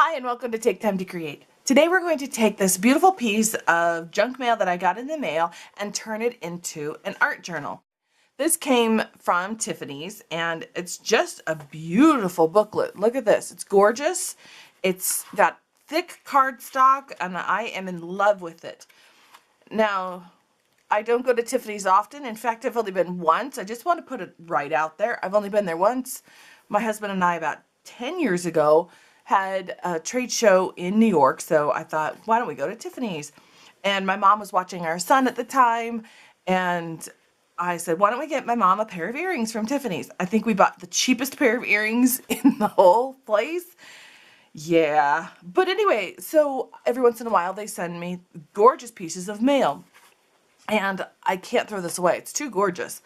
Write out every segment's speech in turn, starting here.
Hi and welcome to Take Time to Create. Today we're going to take this beautiful piece of junk mail that I got in the mail and turn it into an art journal. This came from Tiffany's and it's just a beautiful booklet. Look at this. It's gorgeous. It's got thick cardstock and I am in love with it. Now, I don't go to Tiffany's often. In fact, I've only been once. I just want to put it right out there. I've only been there once. My husband and I, about 10 years ago, had a trade show in New York, so I thought, why don't we go to Tiffany's? And my mom was watching our son at the time, and I said, why don't we get my mom a pair of earrings from Tiffany's? I think we bought the cheapest pair of earrings in the whole place. Yeah, but anyway, so every once in a while they send me gorgeous pieces of mail, and I can't throw this away. It's too gorgeous.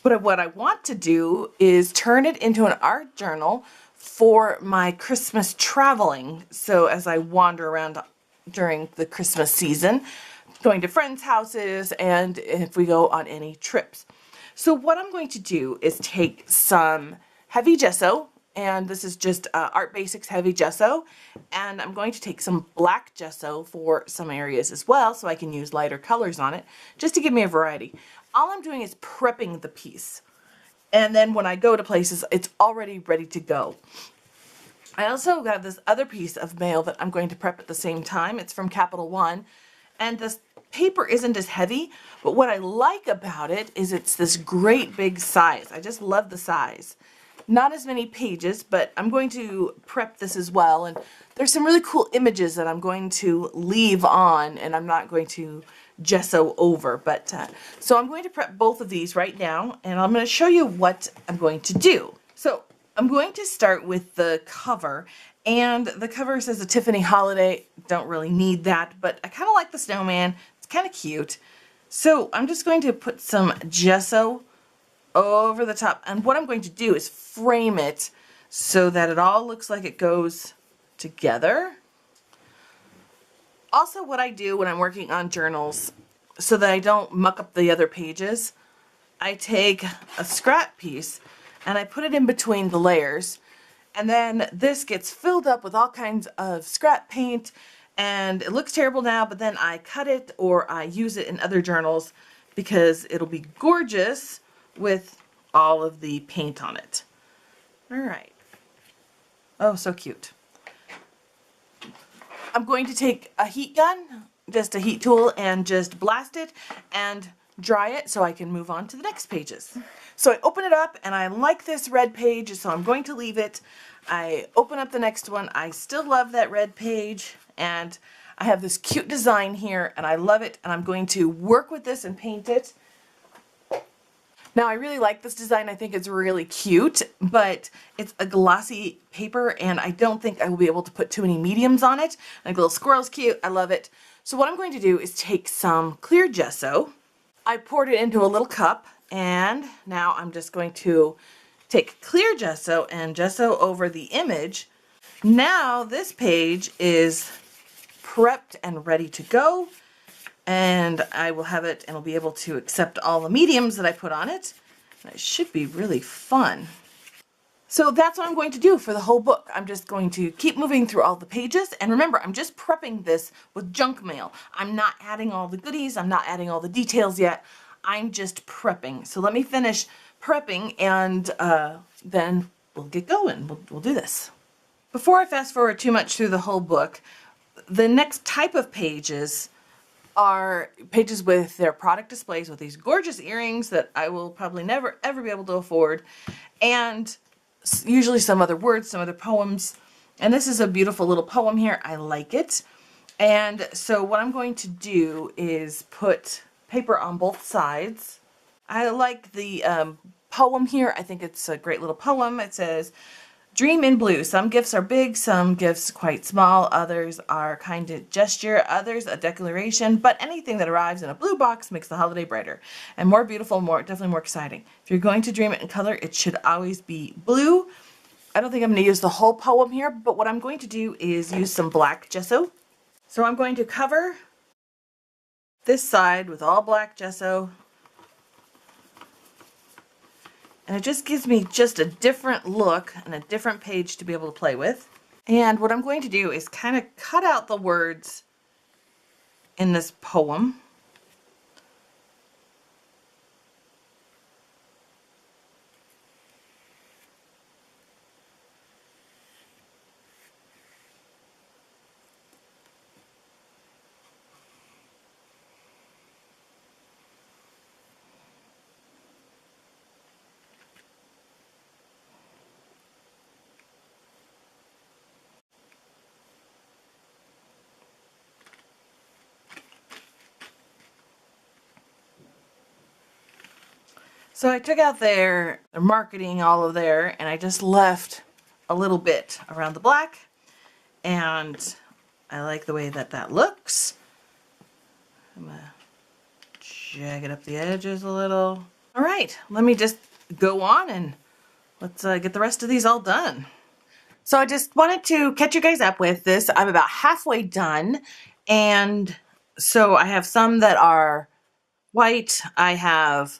But what I want to do is turn it into an art journal for my Christmas traveling. So as I wander around during the Christmas season, going to friends' houses, and if we go on any trips. So what I'm going to do is take some heavy gesso, and this is just Art Basics heavy gesso, and I'm going to take some black gesso for some areas as well, so I can use lighter colors on it, just to give me a variety. All I'm doing is prepping the piece. And then when I go to places, it's already ready to go. I also got this other piece of mail that I'm going to prep at the same time. It's from Capital One. And this paper isn't as heavy, but what I like about it is it's this great big size. I just love the size. Not as many pages, but I'm going to prep this as well. And there's some really cool images that I'm going to leave on, and I'm not going to gesso over. But so I'm going to prep both of these right now, and I'm going to show you what I'm going to do. So I'm going to start with the cover, and the cover says a Tiffany holiday. Don't really need that, but I kind of like the snowman. It's kind of cute. So I'm just going to put some gesso over the top, and what I'm going to do is frame it so that it all looks like it goes together. Also, what I do when I'm working on journals, so that I don't muck up the other pages, I take a scrap piece and I put it in between the layers, and then this gets filled up with all kinds of scrap paint, and it looks terrible now, but then I cut it or I use it in other journals because it'll be gorgeous with all of the paint on it. All right. Oh, so cute. I'm going to take a heat gun, just a heat tool, and just blast it and dry it so I can move on to the next pages. So I open it up and I like this red page, so I'm going to leave it. I open up the next one. I still love that red page, and I have this cute design here and I love it, and I'm going to work with this and paint it. Now, I really like this design. I think it's really cute, but it's a glossy paper, and I don't think I will be able to put too many mediums on it. Like the little squirrel's cute. I love it. So what I'm going to do is take some clear gesso. I poured it into a little cup, and now I'm just going to take clear gesso and gesso over the image. Now this page is prepped and ready to go. And I will have it, and I'll be able to accept all the mediums that I put on it. And it should be really fun. So that's what I'm going to do for the whole book. I'm just going to keep moving through all the pages. And remember, I'm just prepping this with junk mail. I'm not adding all the goodies. I'm not adding all the details yet. I'm just prepping. So let me finish prepping, and then we'll get going. We'll do this. Before I fast forward too much through the whole book, the next type of pages are pages with their product displays with these gorgeous earrings that I will probably never ever be able to afford, and usually some other words, some other poems. And this is a beautiful little poem here. I like it. And so what I'm going to do is put paper on both sides. I like the poem here. I think it's a great little poem. It says, "Dream in blue. Some gifts are big, some gifts quite small, others are kind of gesture, others a declaration, but anything that arrives in a blue box makes the holiday brighter and more beautiful, definitely more exciting. If you're going to dream it in color, it should always be blue." I don't think I'm going to use the whole poem here, but what I'm going to do is use some black gesso. So I'm going to cover this side with all black gesso. And it just gives me just a different look and a different page to be able to play with. And what I'm going to do is kind of cut out the words in this poem. So I took out their marketing, all of there, and I just left a little bit around the black. And I like the way that that looks. I'm gonna jag up the edges a little. All right, let me just go on and let's get the rest of these all done. So I just wanted to catch you guys up with this. I'm about halfway done. And so I have some that are white. I have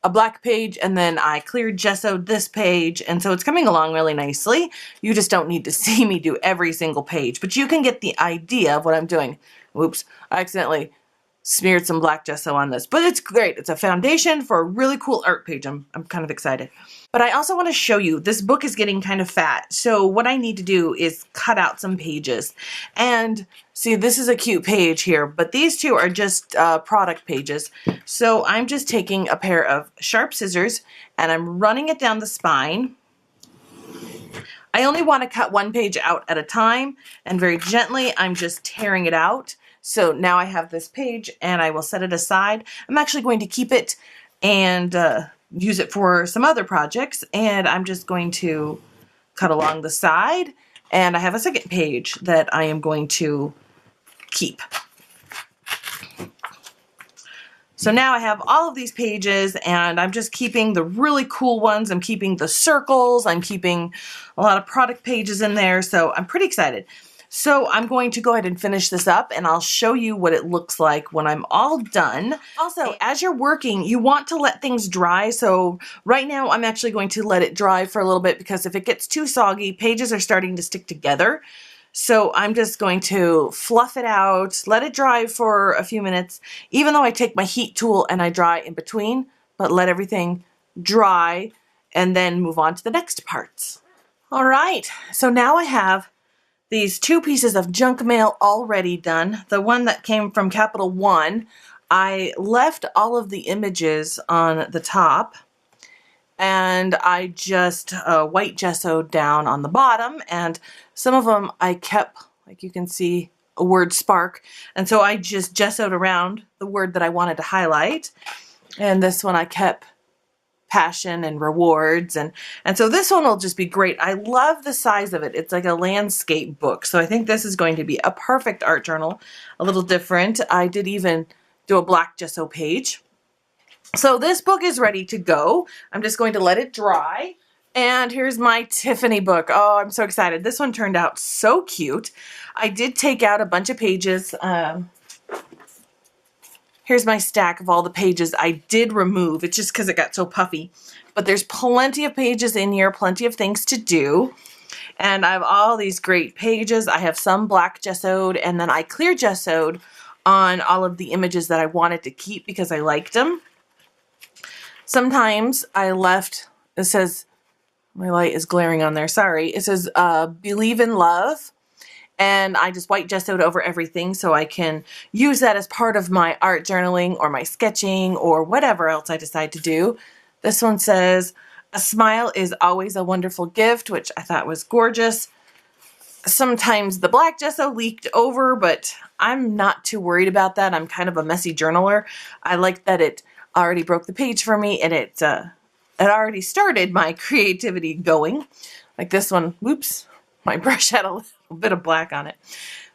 a black page, and then I cleared gessoed this page, and so it's coming along really nicely. You just don't need to see me do every single page, but you can get the idea of what I'm doing. Whoops, I accidentally smeared some black gesso on this, but it's great. It's a foundation for a really cool art page. I'm kind of excited. But I also want to show you, this book is getting kind of fat, so what I need to do is cut out some pages. And see, this is a cute page here, but these two are just product pages. So I'm just taking a pair of sharp scissors and I'm running it down the spine. I only want to cut one page out at a time, and very gently I'm just tearing it out. So now I have this page and I will set it aside. I'm actually going to keep it and use it for some other projects, and I'm just going to cut along the side, and I have a second page that I am going to keep. So now I have all of these pages, and I'm just keeping the really cool ones. I'm keeping the circles. I'm keeping a lot of product pages in there, so I'm pretty excited. So I'm going to go ahead and finish this up, and I'll show you what it looks like when I'm all done. Also, as you're working, you want to let things dry. So right now I'm actually going to let it dry for a little bit, because if it gets too soggy, pages are starting to stick together. So I'm just going to fluff it out, let it dry for a few minutes, even though I take my heat tool and I dry in between, but let everything dry and then move on to the next parts. All right, so now I have these two pieces of junk mail already done. The one that came from Capital One, I left all of the images on the top, and I just white gessoed down on the bottom, and some of them I kept, like you can see, a word spark, and so I just gessoed around the word that I wanted to highlight. And this one I kept passion and rewards, and so this one will just be great. I love the size of it. It's like a landscape book, so I think this is going to be a perfect art journal. A little different. I did even do a black gesso page. So this book is ready to go. I'm just going to let it dry. And here's my Tiffany book. Oh, I'm so excited. This one turned out so cute. I did take out a bunch of pages. Here's my stack of all the pages I did remove. It's just because it got so puffy. But there's plenty of pages in here, plenty of things to do. And I have all these great pages. I have some black gessoed, and then I clear gessoed on all of the images that I wanted to keep because I liked them. Sometimes I left, it says, my light is glaring on there, sorry. It says, believe in love. And I just white gessoed over everything so I can use that as part of my art journaling or my sketching or whatever else I decide to do. This one says, a smile is always a wonderful gift, which I thought was gorgeous. Sometimes the black gesso leaked over, but I'm not too worried about that. I'm kind of a messy journaler. I like that it already broke the page for me, and it already started my creativity going. Like this one, whoops, my brush had a little bit of black on it.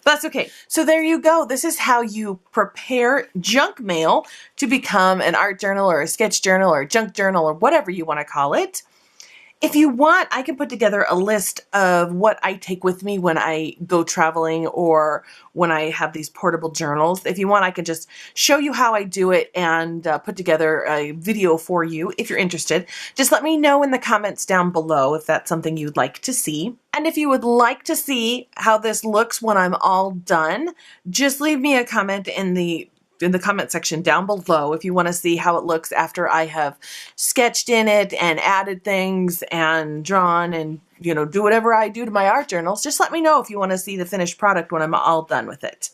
That's okay. So there you go. This is how you prepare junk mail to become an art journal or a sketch journal or a junk journal or whatever you want to call it. If you want, I can put together a list of what I take with me when I go traveling or when I have these portable journals. If you want, I can just show you how I do it and put together a video for you if you're interested. Just let me know in the comments down below if that's something you'd like to see. And if you would like to see how this looks when I'm all done, just leave me a comment in the comment section down below if you want to see how it looks after I have sketched in it and added things and drawn and, you know, do whatever I do to my art journals. Just let me know if you want to see the finished product when I'm all done with it.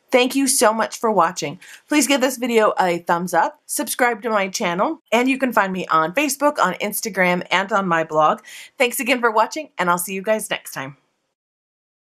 Thank you so much for watching. Please give this video a thumbs up, subscribe to my channel, and you can find me on Facebook, on Instagram, and on my blog. Thanks again for watching, and I'll see you guys next time.